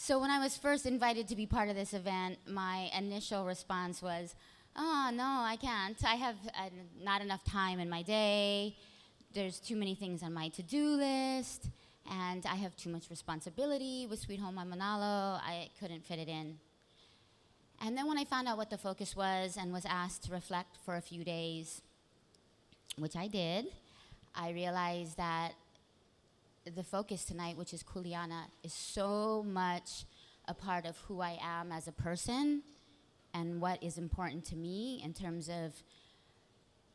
So when I was first invited to be part of this event, my initial response was, oh, no, I can't. I have not enough time in my day. There's too many things on my to-do list, and I have too much responsibility with Sweet Home Manalo. I couldn't fit it in. And then when I found out what the focus was and was asked to reflect for a few days, which I did, I realized that the focus tonight, which is Kuleana, is so much a part of who I am as a person and what is important to me in terms of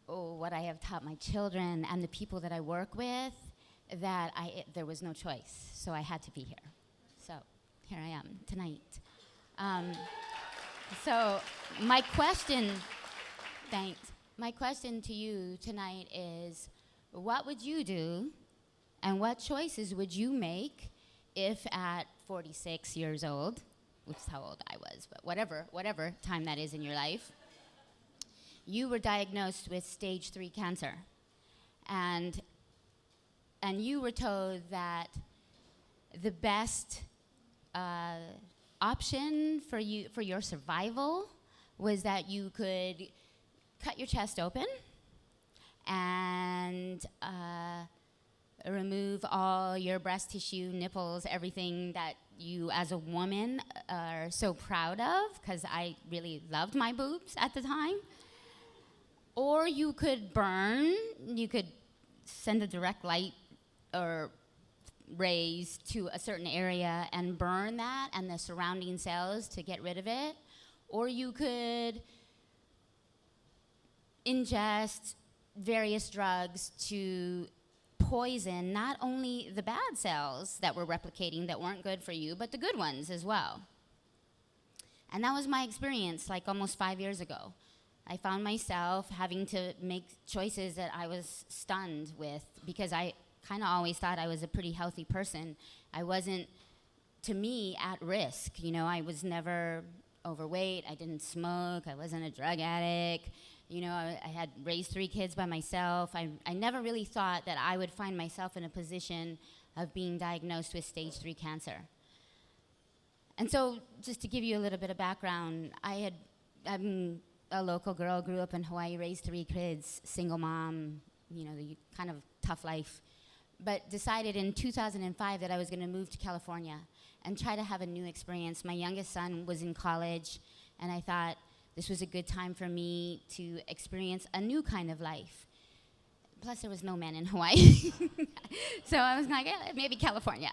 what I have taught my children and the people that I work with, that there was no choice. So I had to be here. So here I am tonight. So my question to you tonight is, what would you do and what choices would you make if at 46 years old, which is how old I was, but whatever time that is in your life, you were diagnosed with stage 3 cancer, and you were told that the best option for your survival was that you could cut your chest open and remove all your breast tissue, nipples, everything that you as a woman are so proud of, because I really loved my boobs at the time. Or you could burn, you could send a direct light or rays to a certain area and burn that and the surrounding cells to get rid of it. Or you could ingest various drugs to poison not only the bad cells that were replicating that weren't good for you, but the good ones as well. And that was my experience like almost 5 years ago. I found myself having to make choices that I was stunned with, because I kind of always thought I was a pretty healthy person. I wasn't, to me, at risk. You know, I was never overweight. I didn't smoke. I wasn't a drug addict. You know, I had raised 3 kids by myself. I never really thought that I would find myself in a position of being diagnosed with stage 3 cancer. And so, just to give you a little bit of background, I'm a local girl, grew up in Hawaii, raised 3 kids, single mom, you know, the kind of tough life. But decided in 2005 that I was going to move to California and try to have a new experience. My youngest son was in college, and I thought this was a good time for me to experience a new kind of life. Plus, there was no men in Hawaii. So I was like, yeah, maybe California.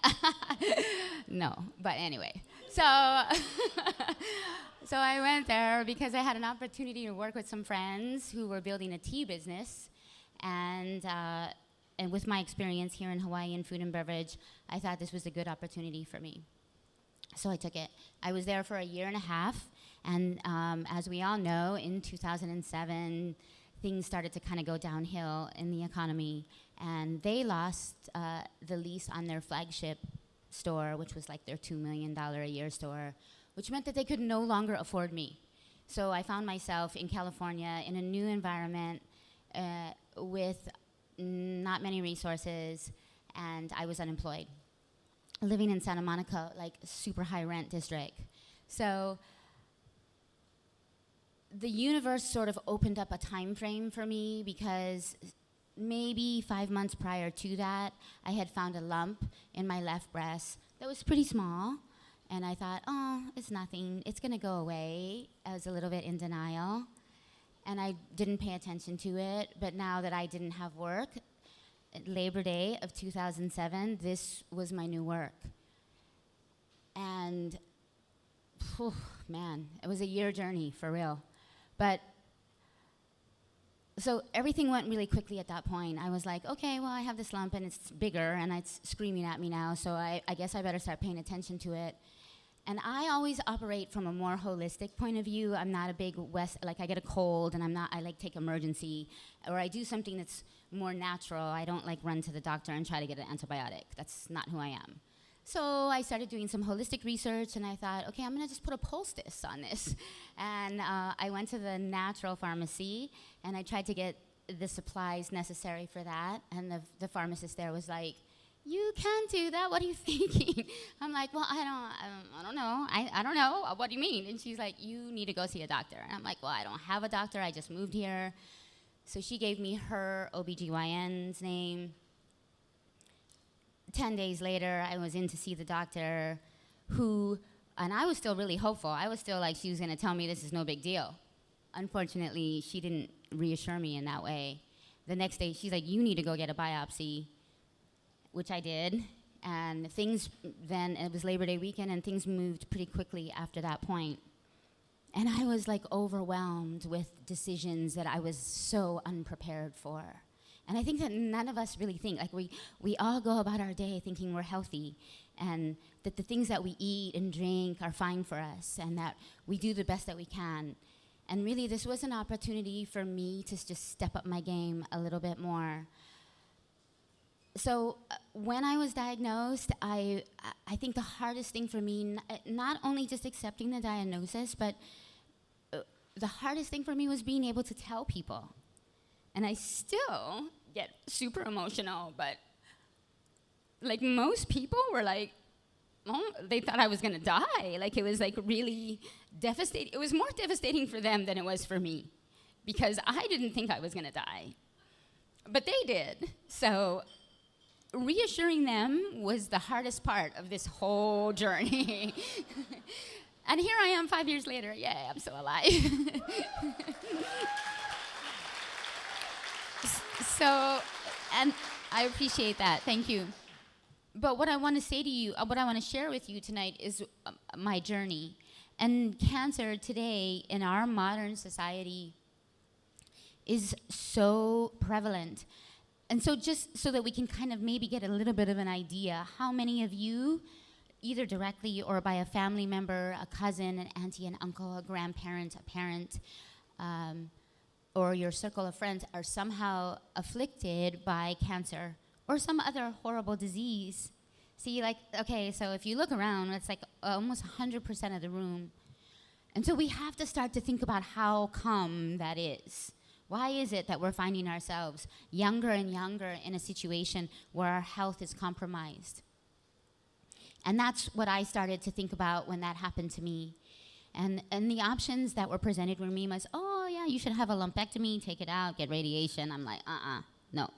No, but anyway. So so I went there because I had an opportunity to work with some friends who were building a tea business. And with my experience here in Hawaii in food and beverage, I thought this was a good opportunity for me. So I took it. I was there for a year and a half. And as we all know, in 2007, things started to kind of go downhill in the economy. And they lost the lease on their flagship store, which was like their $2 million a year store, which meant that they could no longer afford me. So I found myself in California in a new environment with not many resources, and I was unemployed, living in Santa Monica, like a super high rent district. So the universe sort of opened up a time frame for me, because maybe 5 months prior to that, I had found a lump in my left breast that was pretty small. And I thought, oh, it's nothing. It's going to go away. I was a little bit in denial. And I didn't pay attention to it. But now that I didn't have work, Labor Day of 2007, this was my new work. And, man, it was a year journey, for real. But so everything went really quickly at that point. I was like, okay, well, I have this lump, and it's bigger, and it's screaming at me now, so I guess I better start paying attention to it. And I always operate from a more holistic point of view. I'm not a big like I get a cold, and I like take emergency, or I do something that's more natural. I don't like run to the doctor and try to get an antibiotic. That's not who I am. So I started doing some holistic research, and I thought, okay, I'm gonna just put a poultice on this. And I went to the natural pharmacy, and I tried to get the supplies necessary for that, and the pharmacist there was like, you can't do that. What are you thinking? I'm like, well, I don't know. I don't know. What do you mean? And she's like, you need to go see a doctor. And I'm like, well, I don't have a doctor. I just moved here. So she gave me her OBGYN's name. 10 days later, I was in to see the doctor and I was still really hopeful. I was still like, she was going to tell me this is no big deal. Unfortunately, she didn't reassure me in that way. The next day, she's like, you need to go get a biopsy, which I did. And then it was Labor Day weekend, and things moved pretty quickly after that point. And I was like overwhelmed with decisions that I was so unprepared for. And I think that none of us really think, like we all go about our day thinking we're healthy and that the things that we eat and drink are fine for us and that we do the best that we can. And really, this was an opportunity for me to just step up my game a little bit more. So when I was diagnosed, I think the hardest thing for me, not only just accepting the diagnosis, but the hardest thing for me was being able to tell people. And I still get super emotional, but like most people were like, oh, they thought I was gonna die. Like it was like really devastating. It was more devastating for them than it was for me because I didn't think I was gonna die, but they did. So reassuring them was the hardest part of this whole journey. And here I am 5 years later. Yay, I'm still alive. So, and I appreciate that. Thank you. But what I want to say to you, what I want to share with you tonight is my journey. And cancer today in our modern society is so prevalent. And so just so that we can kind of maybe get a little bit of an idea, how many of you, either directly or by a family member, a cousin, an auntie, an uncle, a grandparent, a parent, or your circle of friends are somehow afflicted by cancer or some other horrible disease. See, like, okay, so if you look around, it's like almost 100% of the room. And so we have to start to think about how come that is. Why is it that we're finding ourselves younger and younger in a situation where our health is compromised? And that's what I started to think about when that happened to me. And the options that were presented were me was, oh, yeah, you should have a lumpectomy, take it out, get radiation. I'm like, no.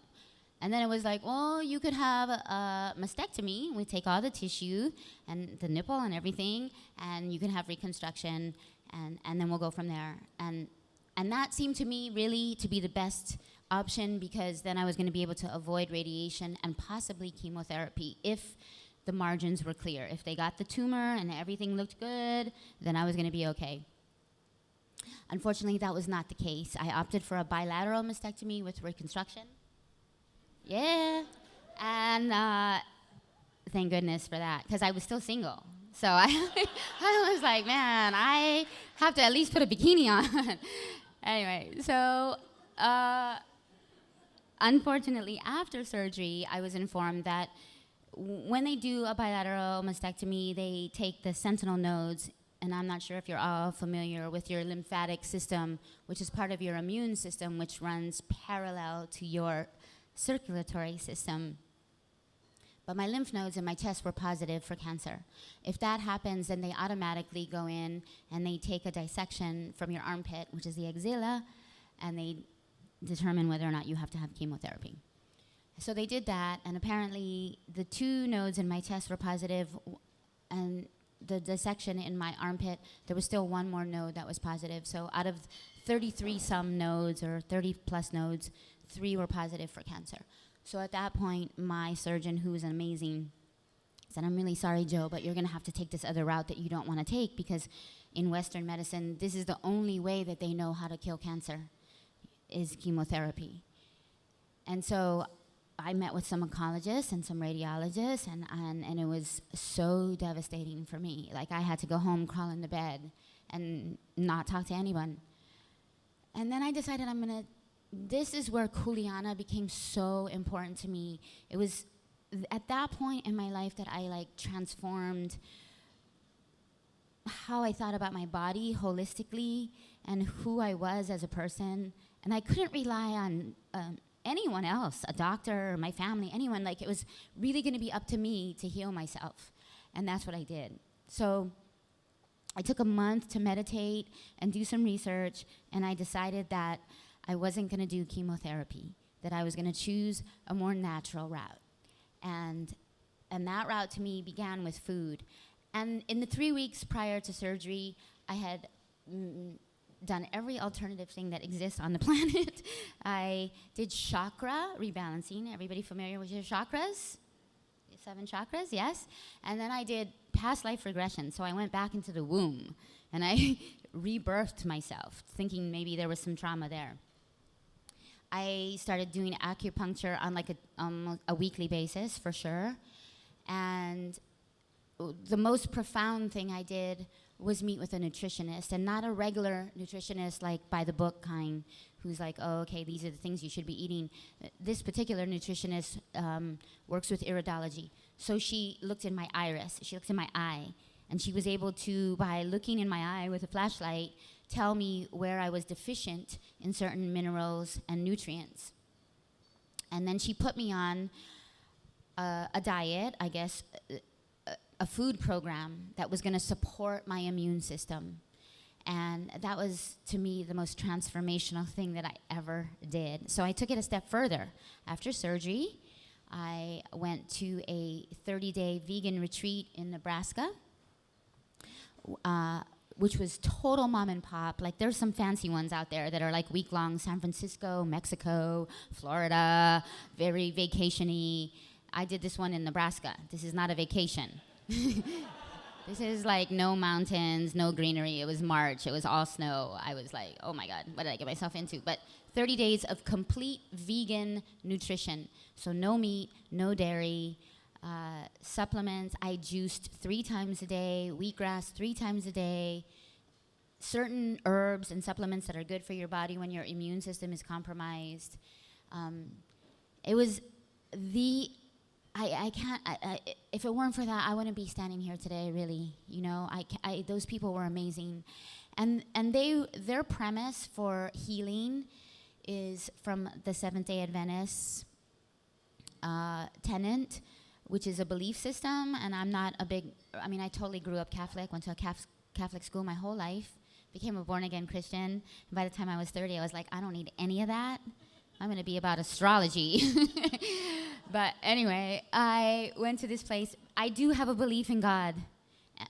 And then it was like, well, you could have a mastectomy. We take all the tissue and the nipple and everything, and you can have reconstruction, and then we'll go from there. And that seemed to me really to be the best option because then I was going to be able to avoid radiation and possibly chemotherapy if the margins were clear. If they got the tumor and everything looked good, then I was going to be okay. Unfortunately, that was not the case. I opted for a bilateral mastectomy with reconstruction. Yeah. And thank goodness for that, because I was still single. So I was like, man, I have to at least put a bikini on. Anyway, so unfortunately, after surgery, I was informed that when they do a bilateral mastectomy, they take the sentinel nodes, and I'm not sure if you're all familiar with your lymphatic system, which is part of your immune system, which runs parallel to your circulatory system. But my lymph nodes in my chest were positive for cancer. If that happens, then they automatically go in and they take a dissection from your armpit, which is the axilla, and they determine whether or not you have to have chemotherapy. So they did that, and apparently the 2 nodes in my chest were positive, and the dissection in my armpit, there was still 1 more node that was positive. So out of 33-some nodes, or 30-plus nodes, 3 were positive for cancer. So at that point, my surgeon, who was amazing, said, I'm really sorry, Joe, but you're going to have to take this other route that you don't want to take, because in Western medicine, this is the only way that they know how to kill cancer, is chemotherapy. And so I met with some oncologists and some radiologists, and it was so devastating for me. Like, I had to go home, crawl into bed, and not talk to anyone. And then I decided this is where Kuleana became so important to me. It was at that point in my life that I transformed how I thought about my body holistically and who I was as a person. And I couldn't rely on anyone else, a doctor, my family, anyone. Like, it was really going to be up to me to heal myself. And that's what I did. So I took a month to meditate and do some research, and I decided that I wasn't going to do chemotherapy, that I was going to choose a more natural route. And that route to me began with food. And in the 3 weeks prior to surgery, I had done every alternative thing that exists on the planet. I did chakra rebalancing. Everybody familiar with your chakras? 7 chakras, yes. And then I did past life regression. So I went back into the womb, and I rebirthed myself, thinking maybe there was some trauma there. I started doing acupuncture on like a weekly basis, for sure. And the most profound thing I did was meet with a nutritionist, and not a regular nutritionist like by the book kind, who's like, oh, okay, these are the things you should be eating. This particular nutritionist works with iridology. So she looked in my iris, she looked in my eye, and she was able to, by looking in my eye with a flashlight, tell me where I was deficient in certain minerals and nutrients. And then she put me on a diet, I guess, a food program that was going to support my immune system. And that was, to me, the most transformational thing that I ever did. So I took it a step further. After surgery, I went to a 30-day vegan retreat in Nebraska, which was total mom and pop. Like, there's some fancy ones out there that are like week-long, San Francisco, Mexico, Florida, very vacation-y. I did this one in Nebraska. This is not a vacation. This is like no mountains, no greenery. It was March. It was all snow. I was like, oh my God, what did I get myself into? But 30 days of complete vegan nutrition. So no meat, no dairy, supplements. I juiced 3 times a day, wheatgrass 3 times a day, certain herbs and supplements that are good for your body when your immune system is compromised. It was I can't, if it weren't for that, I wouldn't be standing here today, really. You know, those people were amazing. And their premise for healing is from the Seventh-day Adventists tenet, which is a belief system. And I'm not a big, I totally grew up Catholic, went to a Catholic school my whole life, became a born-again Christian. And by the time I was 30, I was like, I don't need any of that. I'm going to be about astrology. But anyway, I went to this place. I do have a belief in God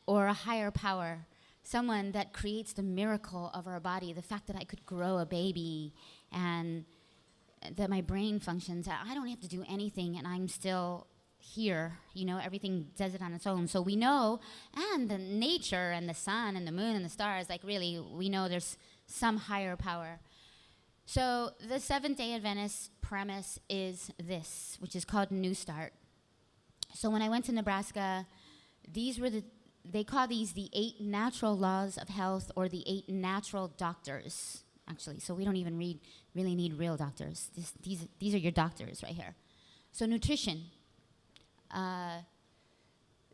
or a higher power, someone that creates the miracle of our body, the fact that I could grow a baby and that my brain functions. I don't have to do anything, and I'm still here. You know, everything does it on its own. So we know, and the nature and the sun and the moon and the stars, like really, we know there's some higher power. So the Seventh-day Adventist premise is this, which is called New Start. So when I went to Nebraska, they call these the 8 natural laws of health, or the 8 natural doctors, actually. So we don't even really need real doctors. These are your doctors right here. So nutrition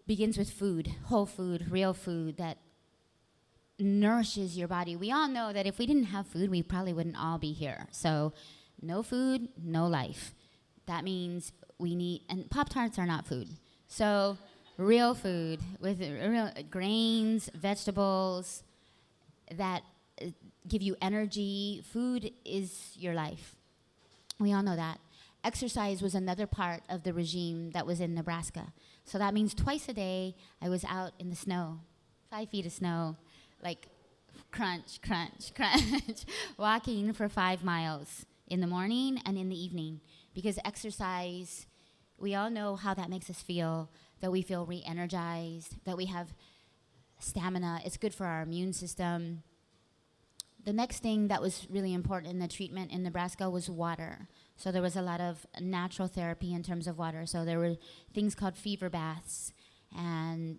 begins with food, whole food, real food that nourishes your body. We all know that if we didn't have food, we probably wouldn't all be here. So no food, no life. That means we need, and Pop-Tarts are not food. So real food with real grains, vegetables that give you energy. Food is your life. We all know that. Exercise was another part of the regime that was in Nebraska. So that means twice a day I was out in the snow, 5 feet of snow, like crunch, crunch, crunch, walking for 5 miles in the morning and in the evening. Because exercise, we all know how that makes us feel, that we feel re-energized, that we have stamina. It's good for our immune system. The next thing that was really important in the treatment in Nebraska was water. So there was a lot of natural therapy in terms of water. So there were things called fever baths and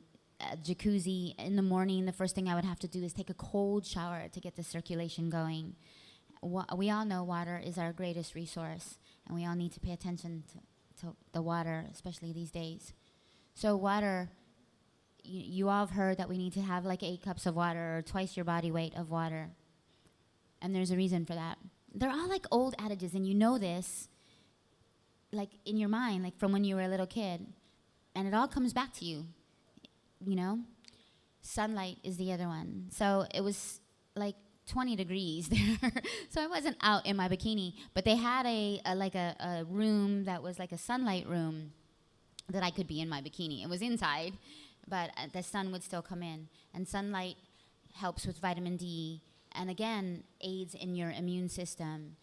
jacuzzi. In the morning, the first thing I would have to do is take a cold shower to get the circulation going. We all know water is our greatest resource, and we all need to pay attention to the water, especially these days. So water, you all have heard that we need to have like 8 cups of water, or twice your body weight of water. And there's a reason for that. They're all like old adages, and you know this like in your mind, like from when you were a little kid. And it all comes back to you, you know? Sunlight is the other one. So it was like 20 degrees there. So I wasn't out in my bikini, but they had a room that was like a sunlight room that I could be in my bikini. It was inside, but the sun would still come in. And sunlight helps with vitamin D, and again, aids in your immune system.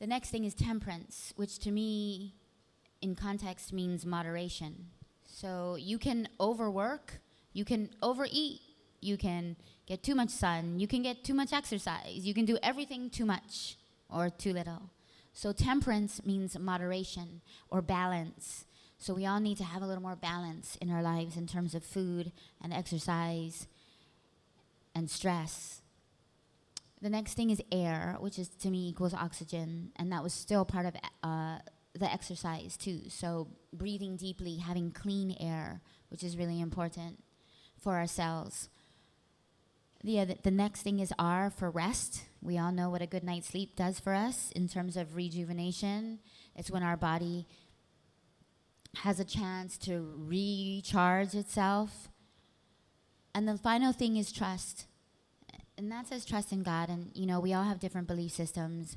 The next thing is temperance, which to me, in context, means moderation. So you can overwork, you can overeat, you can get too much sun, you can get too much exercise, you can do everything too much or too little. So temperance means moderation or balance. So we all need to have a little more balance in our lives in terms of food and exercise and stress. The next thing is air, which is to me equals oxygen, and that was still part of the exercise too. So breathing deeply, having clean air, which is really important for our cells. The next thing is R for rest. We all know what a good night's sleep does for us in terms of rejuvenation. It's when our body has a chance to recharge itself. And the final thing is trust. And that says trust in God. And, you know, we all have different belief systems.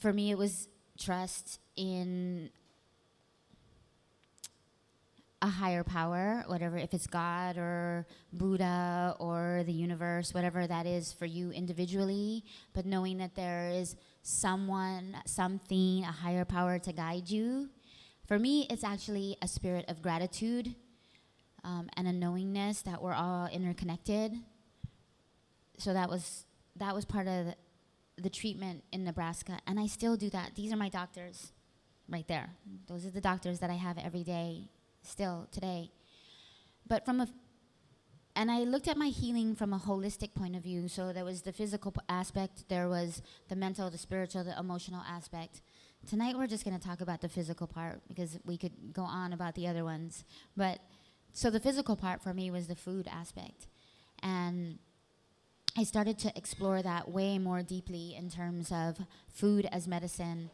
For me, it was trust in a higher power, whatever, if it's God or Buddha or the universe, whatever that is for you individually, but knowing that there is someone, something, a higher power to guide you. For me, it's actually a spirit of gratitude and a knowingness that we're all interconnected. So that was part of the treatment in Nebraska, and I still do that. These are my doctors right there. Those are the doctors that I have every day, still today. But and I looked at my healing from a holistic point of view. So there was the physical aspect, there was the mental, the spiritual, the emotional aspect. Tonight we're just going to talk about the physical part because we could go on about the other ones. But so the physical part for me was the food aspect. And I started to explore that way more deeply in terms of food as medicine.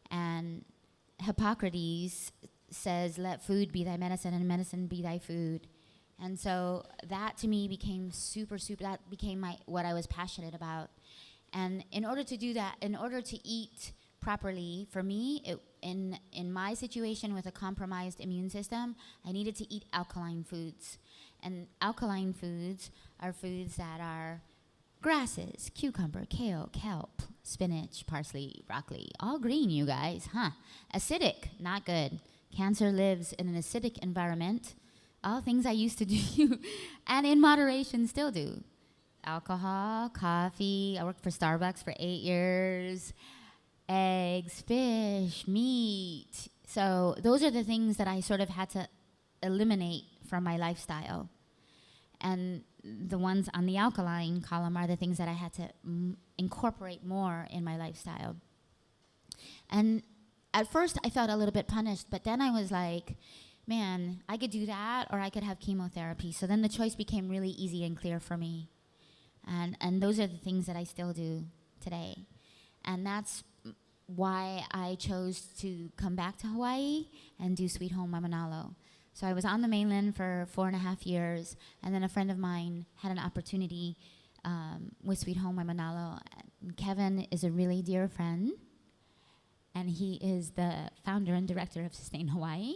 And Hippocrates says, let food be thy medicine and medicine be thy food. And so that to me became that became what I was passionate about. And in order to do that, in order to eat properly, for me, in my situation with a compromised immune system, I needed to eat alkaline foods. And alkaline foods are foods that are grasses, cucumber, kale, kelp, spinach, parsley, broccoli, all green, you guys, huh? Acidic, not good. Cancer lives in an acidic environment. All things I used to do, and in moderation still do. Alcohol, coffee, I worked for Starbucks for 8 years, eggs, fish, meat. So those are the things that I sort of had to eliminate from my lifestyle. And the ones on the alkaline column are the things that I had to incorporate more in my lifestyle. And at first I felt a little bit punished, but then I was like, man, I could do that or I could have chemotherapy. So then the choice became really easy and clear for me. And those are the things that I still do today. And that's why I chose to come back to Hawaii and do Sweet Home Waimanalo. So I was on the mainland for 4.5 years, and then a friend of mine had an opportunity with Sweet Home Waimanalo. Kevin is a really dear friend, and he is the founder and director of Sustain Hawaii.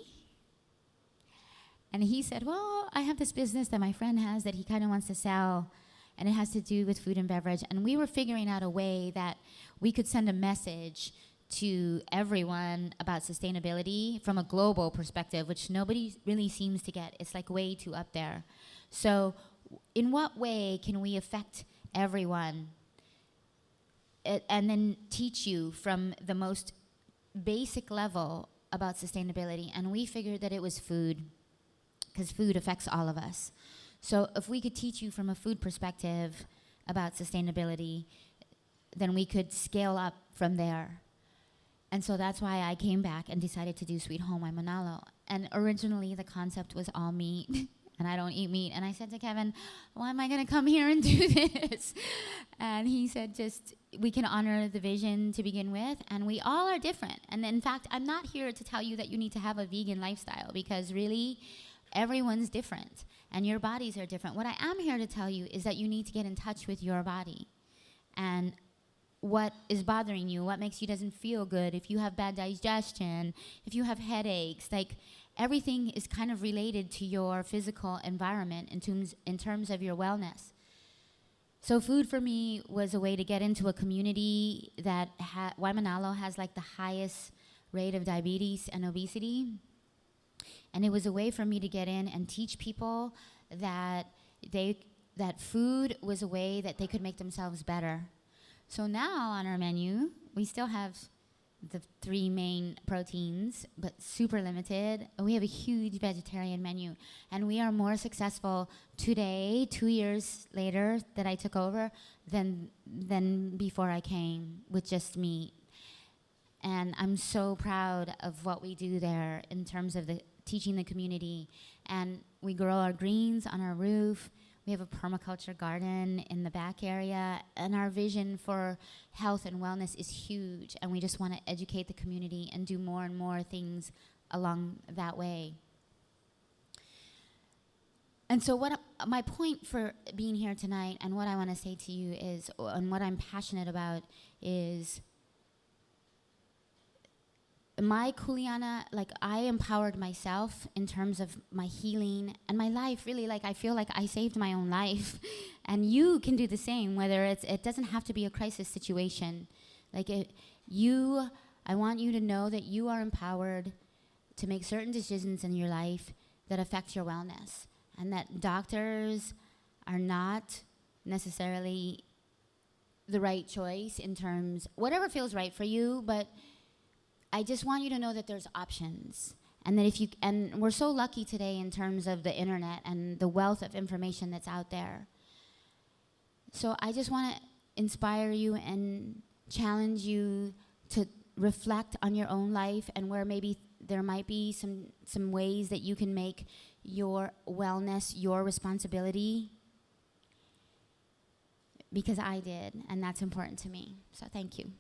And he said, well, I have this business that my friend has that he kind of wants to sell, and it has to do with food and beverage. And we were figuring out a way that we could send a message to everyone about sustainability from a global perspective, which nobody really seems to get. It's like way too up there. So in what way can we affect everyone and then teach you from the most basic level about sustainability? And we figured that it was food, because food affects all of us. So if we could teach you from a food perspective about sustainability, then we could scale up from there. And so that's why I came back and decided to do Sweet Home Waimanalo. And originally the concept was all meat. and I don't eat meat. And I said to Kevin, why am I going to come here and do this? And he said, we can honor the vision to begin with, and we all are different. And in fact, I'm not here to tell you that you need to have a vegan lifestyle, because really, everyone's different, and your bodies are different. What I am here to tell you is that you need to get in touch with your body, and what is bothering you, what makes you doesn't feel good, if you have bad digestion, if you have headaches, like everything is kind of related to your physical environment in terms of your wellness. So food for me was a way to get into a community that Waimanalo has like the highest rate of diabetes and obesity. And it was a way for me to get in and teach people that food was a way that they could make themselves better. So now on our menu, we still have the 3 main proteins, but super limited. We have a huge vegetarian menu, and we are more successful today, 2 years later that I took over, than before I came with just meat. And I'm so proud of what we do there in terms of teaching the community. And we grow our greens on our roof. We have a permaculture garden in the back area, and our vision for health and wellness is huge, and we just want to educate the community and do more and more things along that way. And so my point for being here tonight, and what I want to say to you is, and what I'm passionate about is, my Kuleana, like I empowered myself in terms of my healing and my life, really, like I feel like I saved my own life. And you can do the same, whether it doesn't have to be a crisis situation. Like I want you to know that you are empowered to make certain decisions in your life that affect your wellness. And that doctors are not necessarily the right choice in terms, whatever feels right for you, but I just want you to know that there's options, and that and we're so lucky today in terms of the internet and the wealth of information that's out there. So I just want to inspire you and challenge you to reflect on your own life, and where maybe there might be some ways that you can make your wellness your responsibility, because I did, and that's important to me. So thank you.